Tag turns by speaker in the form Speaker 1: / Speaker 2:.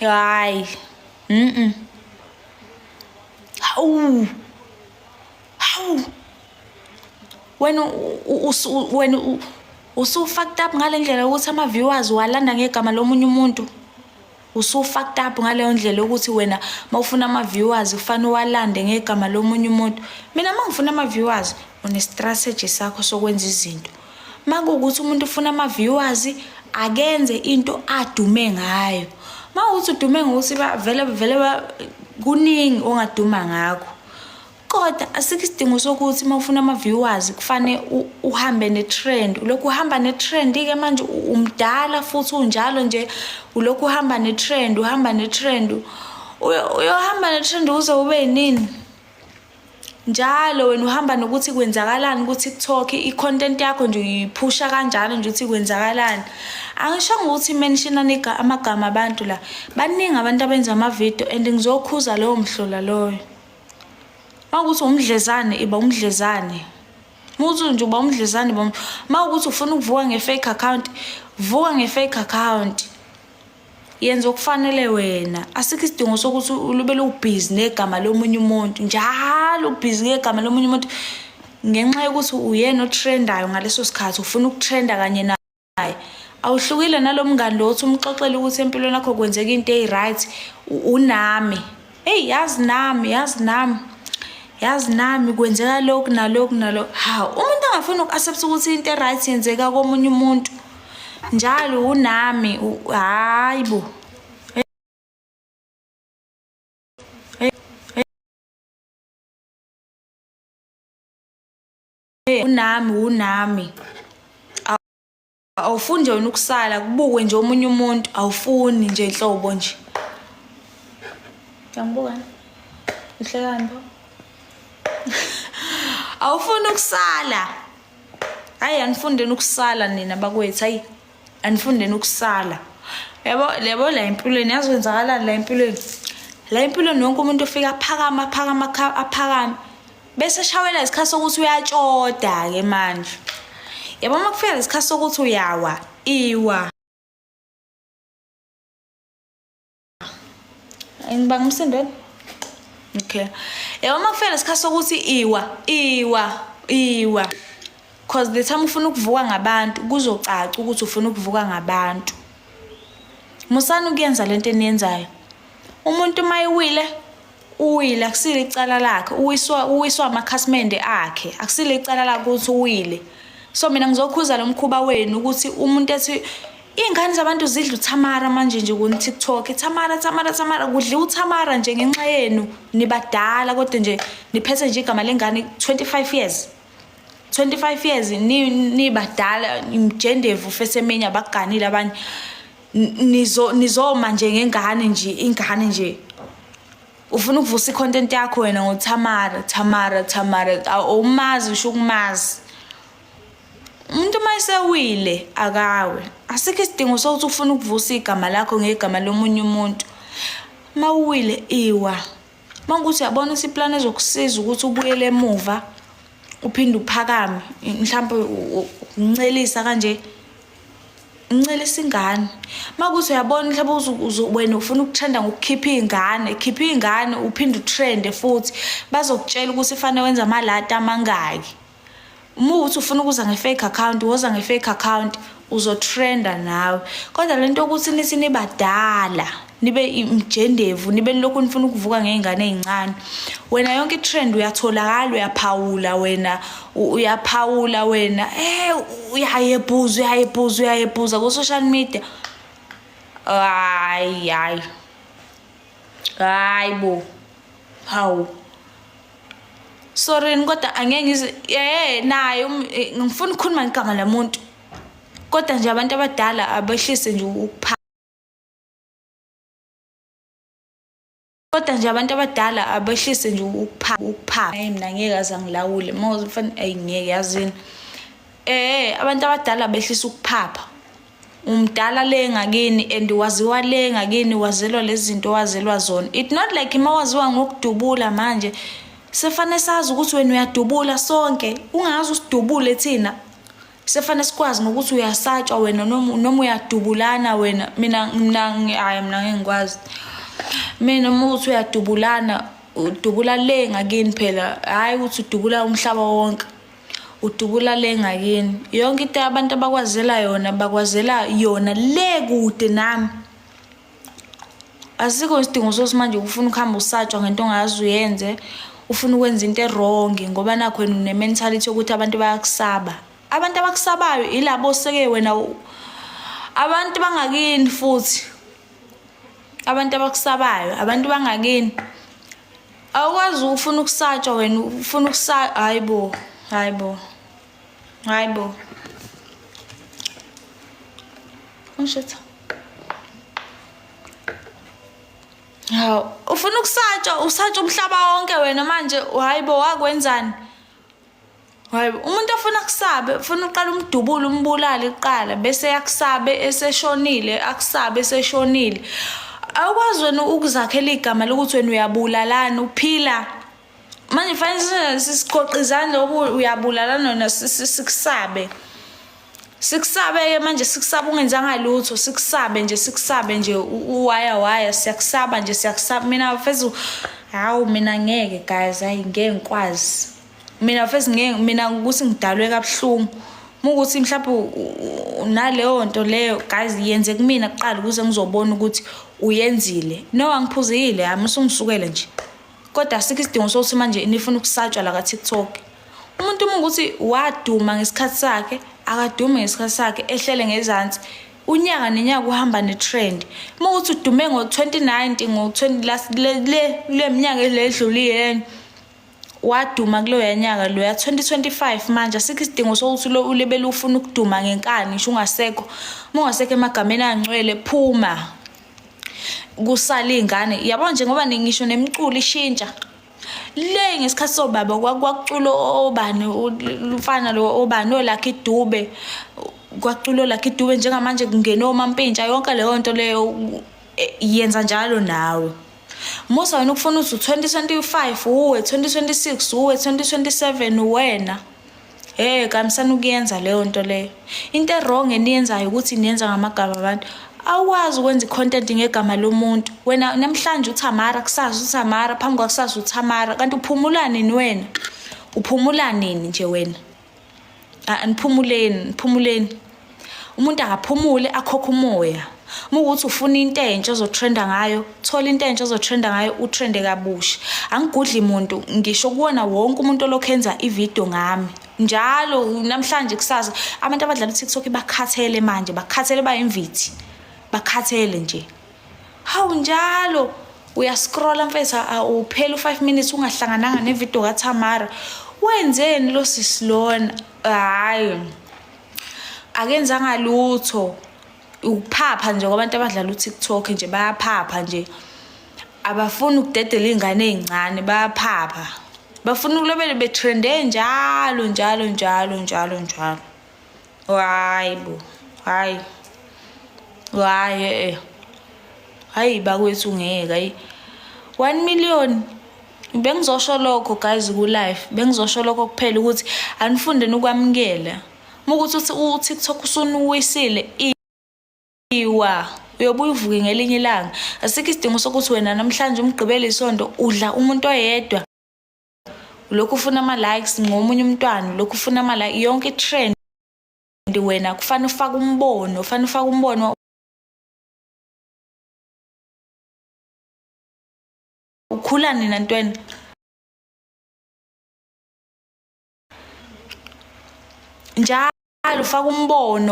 Speaker 1: Hayi. Hawu. Wena usu-fucked up ngale ndlela ukuthi ama-viewers walanda ngegama lomunye umuntu. Usu-fucked up ngaleyo ndlela ukuthi wena mawufuna ama-viewers kufanele walande ngegama lomunye umuntu. Mina mangifuna ama-viewers une-strategy sakho sokwenza izinto. Makuwukuthi umuntu ufuna ama-viewers akenze into adume ngayo. Mawukuthi udume ngokuthi vele kuningi ongaduma ngakho. Kodwa asikho isidingo sokuthi mawufuna ama-viewers kufanele uhambe ne-trend. Ulokhu uhamba ne-trend ke manje umdala futhi unjalo nje ulokhu uhamba ne-trend uyohamba ne-trend uze ube yinini. Njalo wena uhamba nokuthi kwenzakalani ku TikTok, i-content yakho nje uyiphusha kanjalo nje ukuthi kwenzakalani. Angisho ukuthi mention amagama abantu la. Baningi abantu abenza ama-video and ngizokhuza lowo mhlola loyo. Mawukuthi umdlezane iba umdlezane. Muthi nje uba umdlezane mawukuthi ufuna ukuvuka nge-fake account, vuka nge-fake account. Yenza okufanele wena. Asikho isidingo sokuthi ulubele ubhizi negama lomunye umuntu. Njalo ubhizi ngegama lomunye umuntu ngenxa yokuthi uyena otrendayo ngaleso sikhathi ufuna ukutrenda kanye naye. Awuhlukile nalomngani lo uthi umxoxele ukuthi empilweni yakho kwenzeka into ey-right unami. Hey yazi nami kwenzeka lokhu nalokhu. Umuntu angafuni uku-accept ukuthi into e-right yenzeka komunye umuntu. Njalo unami hayibo. Unami. Awufuni nje wena ukusala kubukwe nje omunye umuntu, awufuni nje inhlobo nje. Ngiyabuka. Ihlekani bo? Awufuni ukusala. Hayi anifundeni ukusala nina bakwethu, hayi. Anifundeni ukusala. Yabo la empilweni yazwenzakalani la empilweni. La empilweni wonke umuntu ufika aphakama. Bese shawela isikhathi sokuthi uyatshoda ke manje. Yabo makufika isikhathi sokuthi uyawa, iwa. Ngibanga umsindweni? Okay. Yabo makufika isikhathi sokuthi iwa. Because the time ufuna ukuvuka ngabantu kuzocaca ukuthi ufuna ukuvuka ngabantu. Musani ukuyenza lento eniyenzayo. Umuntu mayiwile uwile akusile icala lakhe, uwiswa amakhasimende akhe, akusile icala lakhe ukuthi uwile. So mina ngizokhuza lo mkhuba wenu ukuthi umuntu ethi ingane zabantu zidla uThamara manje nje ku TikTok. Thamara kudla uThamara nje ngenxa yenu nibadala kodwa nje niphethe nje igama lengane 25 years. 25 years nibadala imjendevu fesemenya baganile abanye nizoma nje ngengane nje ingane nje ufuna ukuvusa i-content yakho wena ngoThamara awumazi usho ukumazi. Umuntu mayisewile akawe asikho isidingo sokuthi ufuna ukuvusa igama lakho ngegama lomunye umuntu. Mawuwile iwa. Mangukuthi yabona isiplan ezokusiza ukuthi ubuyele emuva uphinde uphakame mhlawumbe uncelisa kanje uncelisa ingane. Makuthi uyabona mhlawumbe wena ufuna ukutrenda ngokukhipha ingane uphinde utrende futhi bazokutshela ukuthi fanele wenza amalata amangaki. Umuthi ufuna ukuza nge-fake account woza nge-fake account uzotrenda nawe. Kodwa lento ukuthi nithi nibadala nibe imjendevu nibe lokhu nifuna ukuvuka ngezingane ezincane. Wena yonke i-trend uyatholakala uyaphawula wena uyayebuza ku social media. Hayi bo. Hawu. Sorry kodwa angeke nayo ngifuna ukukhuluma ngegama lamuntu. Kodwa nje abantu abadala abehlise nje ukupha. Kodwa nje abantu abadala abehlise nje ukupha. Mina ngeke azangilawule mawuze mfana ngeke yazini. Abantu abadala behlisa ukuphapha. Umdala le ngakini and waziwa le ngakini wazelwa lezi zinto wazelwa zona. It's not like mawaziwa ngokudubula manje. Sefane sazi ukuthi wena uyadubula sonke ungazi usidubule thina sefana sikwazi ngokuthi uyasatshwa wena noma uyadubulana wena. Mina ngengikwazi. Mina uma uthi uyadubulana, udubula le ngakini phela, hayi ukuthi udubula umhlaba wonke. Udubula le ngakini. Yonke into abantu abakwazela yona le kude nami. Asikho isidingo sokuthi manje ufuna ukuhamba usatshwa ngento ongazi uyenze, ufuna ukwenza into wrong ngoba nakho wena une-mentality yokuthi abantu bayakusaba. Abantu abakusabayo ilabo seke wena abantu bangakini futhi. Abantu abakusabayo, abantu bangakini. Awukwazi ufuna ukusatshwa wena, ufuna hayibo. Ngishitha. Hawu, ufuna usatshwa umhlaba wonke wena manje, hayibo wakwenzani? Hayibo, umuntu ofuna kusabe, ufuna uqala umdubula umbulale iqala bese yakusabe eseshonile, akusabe eseshonile. Awukwazi wena ukuzakhela igama lokuthi wena uyabulalana, uphila. Manje fanele sisiqoqizana lokhu uyabulalana wena sikusabe. Sikusabe manje sikusaba ungenzanga lutho, sikusabe nje uwaya siyakusaba nje siyakusaba. Mina mfethu mina ngeke guys, hayi ngeke ngikwazi. Mina mfethu mina ukuthi ngidalwe kabuhlungu. Ukuthi mhlawumbe naleyo nto leyo guys yenze kumina kuqala ukuze ngizobona ukuthi uyenzile. No angiphuzile, amusungisukele nje. Kodwa asikho isidingo sokuthi manje nifuna ukusatshwa la ka TikTok. Umuntu uma ukuthi waduma ngesikhathi sakhe, akadume ngesikhathi sakhe, ehlele ngezansi. Unyaka nenyaka uhamba netrend. Uma uthi udume ngo-2019 ngo-20 le minyaka ledlulile waduma kuloya nyaka loya 2025 manje asikho isidingo sokuthi ulebele ufuna ukuduma ngenkani ngisho ungasekho. Uma ungasekho emagameni angcwele phuma. Kusala ingane. Yabo nje ngoba ngisho nemculo ishintsha. Le ngesikhathi sobaba kwakuculo obani ufana lo obani oLucky Dube. Kwakuculo Lucky Dube njengamanje kungena oMampintsha yonke leyo nto leyo yenza njalo nawe. Musa wena ukufuna ukuthi 2025 uwe 2026 uwe 2027 wena. Kamsana ukuyenza leyo nto leyo. Into wrong eniyenzayo ukuthi niyenza ngamagama abantu. Awukwazi ukwenza icontent ngegama lomuntu. Wena namhlanje uThamara, kusasa uThamara, phambi kwakusasa uThamara, kanti uphumula nini wena? Uphumula nini nje wena? Niphumuleni. Umuntu akaphumule akhokha umoya. Uma ukuthi ufuna into entsha ozotrenda ngayo, thola into entsha ozotrenda ngayo, utrende kabusha. Angigudli umuntu, ngisho kuwona wonke umuntu olokhenza ivideo ngami. Njalo namhlanje kusasa abantu abadlala uTikTok bakhathele manje, bakhathele bayimvithi. Bakhathele nje. Hawu njalo uyascrolla mfethu uphela u5 minutes ungahlangananga nevideo kaThamara. Wenzeni lo sisilona? Hayi. Akenzanga lutho. Ukuphapha nje kwabantu abadlala uTikTok nje bayaphapha nje. Abafuna ukudedela ingane ezincane bayaphapha. Bafuna ukulobele betrende njalo. Hayibo. Hayi bakwethu ngeke hayi 1 million. Bengizosho lokho guys ku live. Bengizosho lokho kuphela ukuthi anifunde nokwamukela. Ukuthi uTikTok usunuwisile iwa uyobuya uvuke ngelinye ilanga. Asikho isidingo sokuthi wena namhlanje umgqibele isonto udla umuntu oyedwa. Lokhu ufuna ama likes ngomunye umntwana, lokhu ufuna ama like yonke trend wena kufanele ufake umbono, ukhula nina ntweni. Njalo ufake umbono